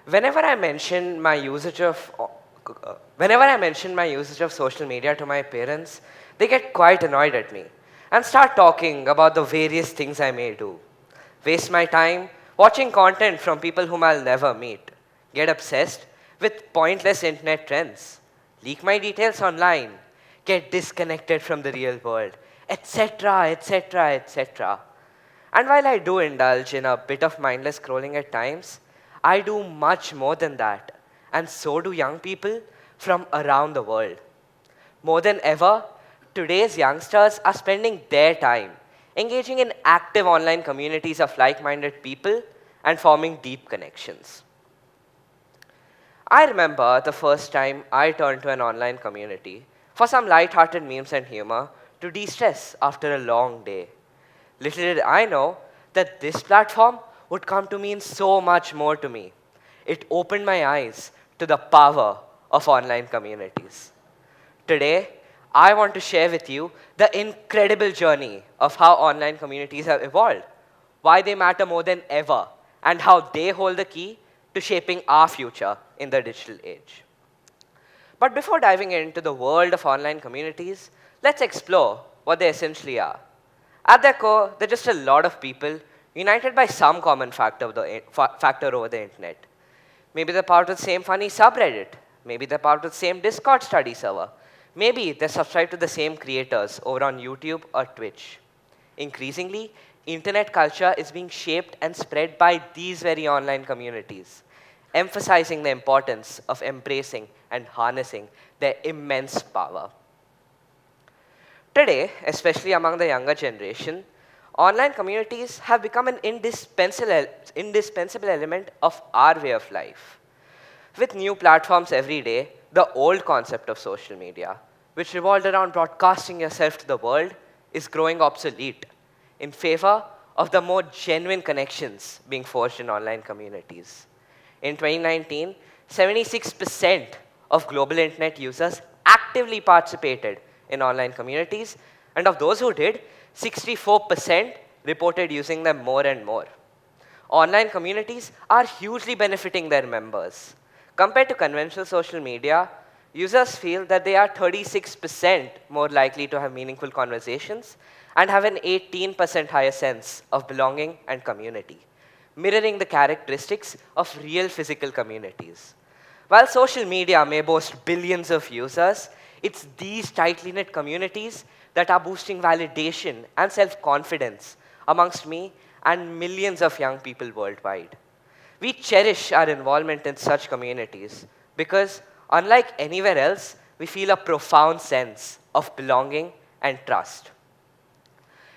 Whenever I mention my usage of Whenever I mention my usage of social media to my parents, they get quite annoyed at me and start talking about the various things I may do. Waste my time watching content from people whom I'll never meet. Get obsessed with pointless internet trends. Leak my details online. Get disconnected from the real world, etc., etc., etc. And while I do indulge in a bit of mindless scrolling at times, I do much more than that. And so do young people from around the world. More than ever, today's youngsters are spending their time engaging in active online communities of like minded people and forming deep connections. I remember the first time I turned to an online community for some light-hearted memes and humor to de-stress after a long day. Little did I know that this platform would come to mean so much more to me. It opened my eyes to the power of online communities. Today, I want to share with you the incredible journey of how online communities have evolved, why they matter more than ever, and how they hold the key to shaping our future in the digital age. But before diving into the world of online communities, let's explore what they essentially are. At their core, they're just a lot of people united by some common factor over the internet. Maybe they're part of the same funny subreddit. Maybe they're part of the same Discord study server. Maybe they're subscribed to the same creators over on YouTube or Twitch. Increasingly, internet culture is being shaped and spread by these very online communities, emphasizing the importance of embracing and harnessing their immense power. Today, especially among the younger generation, online communities have become an indispensable element of our way of life. With new platforms every day, the old concept of social media, which revolved around broadcasting yourself to the world, is growing obsolete in favor of the more genuine connections being forged in online communities. In 2019, 76% of global internet users actively participated in online communities, and of those who did, 64% reported using them more and more. Online communities are hugely benefiting their members. Compared to conventional social media, users feel that they are 36% more likely to have meaningful conversations and have an 18% higher sense of belonging and community, mirroring the characteristics of real physical communities. While social media may boast billions of users, it's these tightly knit communities that are boosting validation and self-confidence amongst me and millions of young people worldwide. We cherish our involvement in such communities because, unlike anywhere else, we feel a profound sense of belonging and trust.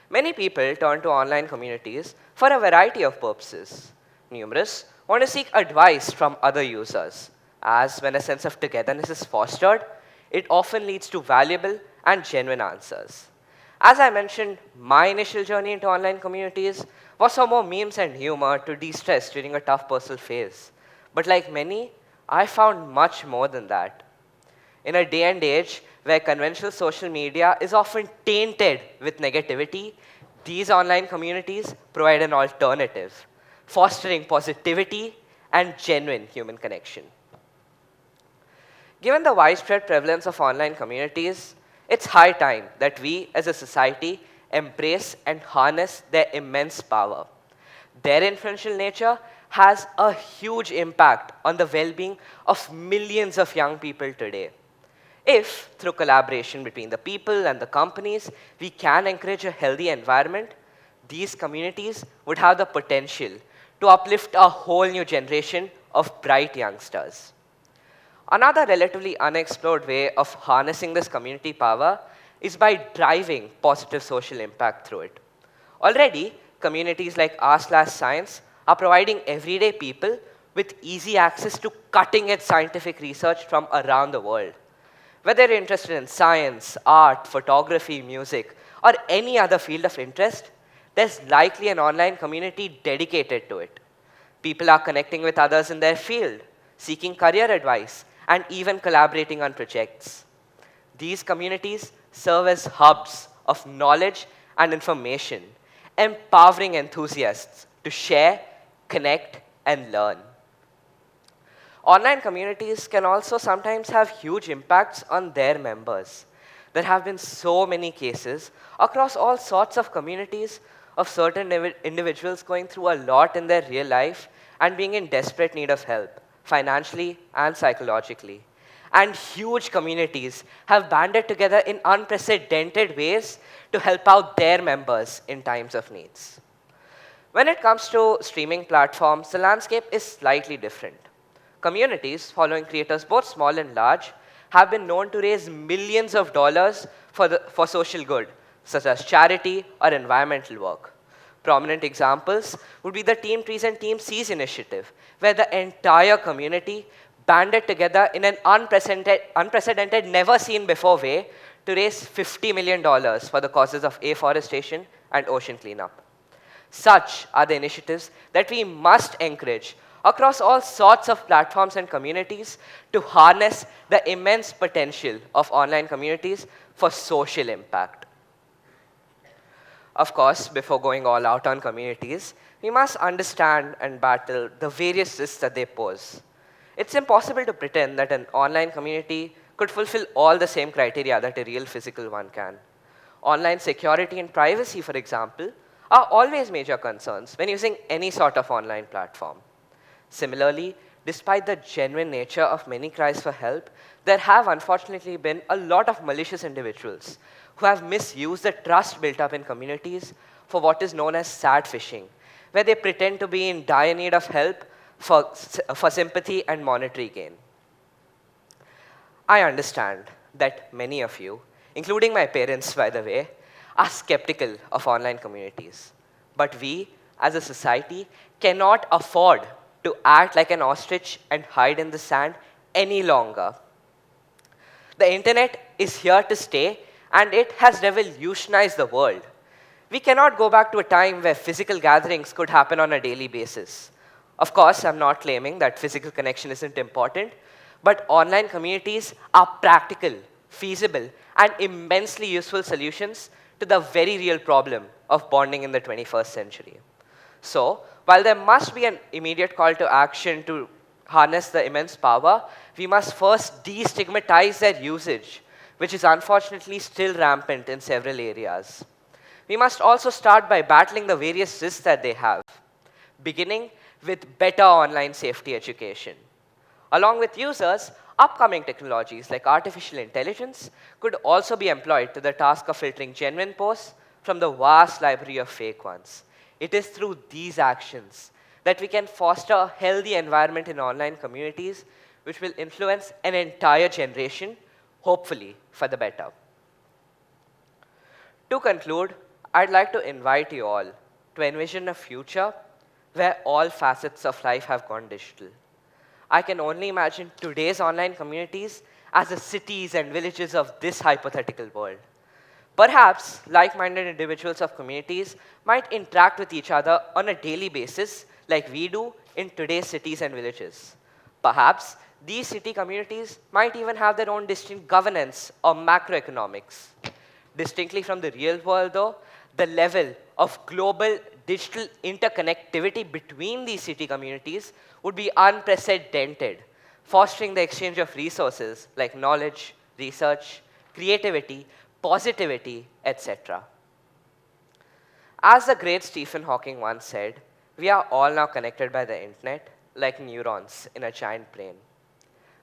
Many people turn to online communities for a variety of purposes. Numerous want to seek advice from other users, as when a sense of togetherness is fostered, it often leads to valuable and genuine answers. As I mentioned, my initial journey into online communities was for more memes and humor to de-stress during a tough personal phase. But like many, I found much more than that. In a day and age where conventional social media is often tainted with negativity, these online communities provide an alternative, fostering positivity and genuine human connection. Given the widespread prevalence of online communities, it's high time that we as a society embrace and harness their immense power. Their influential nature has a huge impact on the well-being of millions of young people today. If, through collaboration between the people and the companies, we can encourage a healthy environment, these communities would have the potential to uplift a whole new generation of bright youngsters. Another relatively unexplored way of harnessing this community power is by driving positive social impact through it. Already, communities like r/science are providing everyday people with easy access to cutting-edge scientific research from around the world. Whether you're interested in science, art, photography, music, or any other field of interest, there's likely an online community dedicated to it. People are connecting with others in their field, seeking career advice, and even collaborating on projects. These communities serve as hubs of knowledge and information, empowering enthusiasts to share, connect, and learn. Online communities can also sometimes have huge impacts on their members. There have been so many cases across all sorts of communities of certain individuals going through a lot in their real life and being in desperate need of help, financially and psychologically. And huge communities have banded together in unprecedented ways to help out their members in times of needs. When it comes to streaming platforms, the landscape is slightly different. Communities following creators, both small and large, have been known to raise millions of dollars for social good, such as charity or environmental work. Prominent examples would be the Team Trees and Team Seas initiative, where the entire community banded together in an unprecedented, never-seen-before way to raise $50 million for the causes of afforestation and ocean cleanup. Such are the initiatives that we must encourage across all sorts of platforms and communities to harness the immense potential of online communities for social impact. Of course, before going all out on communities, we must understand and battle the various risks that they pose. It's impossible to pretend that an online community could fulfill all the same criteria that a real physical one can. Online security and privacy, for example, are always major concerns when using any sort of online platform. Similarly, despite the genuine nature of many cries for help, there have unfortunately been a lot of malicious individuals who have misused the trust built up in communities for what is known as sad phishing, where they pretend to be in dire need of help for sympathy and monetary gain. I understand that many of you, including my parents, by the way, are skeptical of online communities. But we, as a society, cannot afford to act like an ostrich and hide in the sand any longer. The internet is here to stay, and it has revolutionized the world. We cannot go back to a time where physical gatherings could happen on a daily basis. Of course, I'm not claiming that physical connection isn't important, but online communities are practical, feasible, and immensely useful solutions to the very real problem of bonding in the 21st century. So, while there must be an immediate call to action to harness the immense power, we must first destigmatize their usage, which is unfortunately still rampant in several areas. We must also start by battling the various risks that they have, beginning with better online safety education. Along with users, upcoming technologies like artificial intelligence could also be employed to the task of filtering genuine posts from the vast library of fake ones. It is through these actions that we can foster a healthy environment in online communities which will influence an entire generation, hopefully for the better. To conclude, I'd like to invite you all to envision a future where all facets of life have gone digital. I can only imagine today's online communities as the cities and villages of this hypothetical world. Perhaps like-minded individuals of communities might interact with each other on a daily basis like we do in today's cities and villages. Perhaps these city communities might even have their own distinct governance or macroeconomics. Distinctly from the real world, though, the level of global digital interconnectivity between these city communities would be unprecedented, fostering the exchange of resources like knowledge, research, creativity, positivity, etc. As the great Stephen Hawking once said, we are all now connected by the internet like neurons in a giant brain.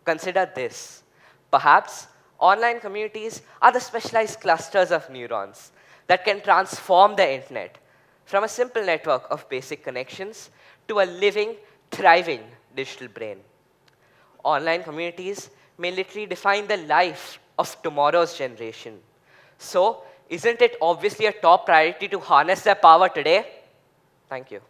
Consider this. Perhaps online communities are the specialized clusters of neurons that can transform the internet from a simple network of basic connections to a living, thriving digital brain. Online communities may literally define the life of tomorrow's generation. So, isn't it obviously a top priority to harness their power today? Thank you.